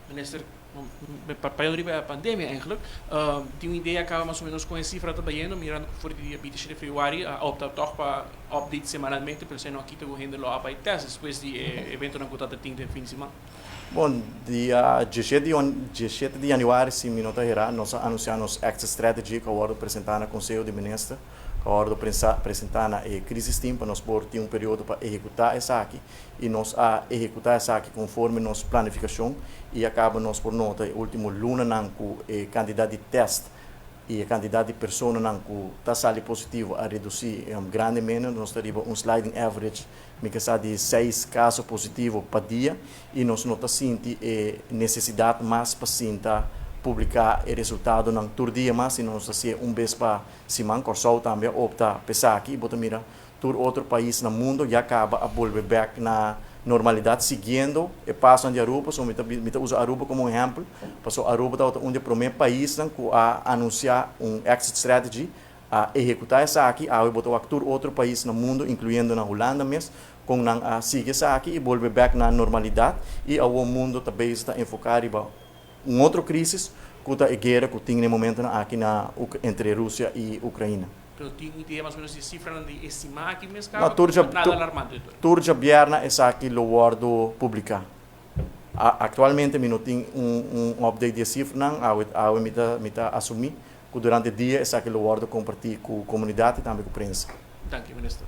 Minister, para a pandemia eigenlijk, die idee acaba mais ou menos com a cifra trabalhando, mirando por dia 20 de februário, opta toch para update semanalmente, pelo menos aqui estou correndo lá para testes, depois de evento na conta de fim de semana. Bom, dia 17 de januário, se me nota irá, nós anunciamos Exit Strategy que agora apresentar no Conselho de Ministros, que agora apresentar na crise team para nós ter período para executar essa aqui e nós a executar essa aqui conforme nossa planificação e acaba nós por nota último luna não com candidato de teste e a quantidade de pessoas que está saindo positivo a reduzir grandemente, nós temos sliding average de 6 casos positivos por dia e nós não sentimos necessidade mais para publicar o resultado não todo dia mais e nós fazemos vez para semana, Corsol também opta pensar aqui, bota mira, todo outro país no mundo já acaba a volver back na normalidade seguindo e passo de Aruba, so me usa Aruba como exemplo, passou Aruba é um dos primeiros países que a anunciar exit strategy, a executar essa aqui, a botar actor outro país no mundo, incluindo na Holanda mesmo, com a seguir essa aqui e volver back na normalidade e o mundo também está enfocado em outra crise que a guerra que tem no momento aqui entre Rússia e Ucrânia. Pero tem ideia mais ou menos de cifra de estimar aqui mesmo, nada alarmante. Turja Bierna é aqui o guardo publicar. Atualmente, eu não tenho update de cifra, não, eu assumir que durante o dia é aqui o guardo compartilhar com a comunidade e também com a imprensa. Danke, Minister.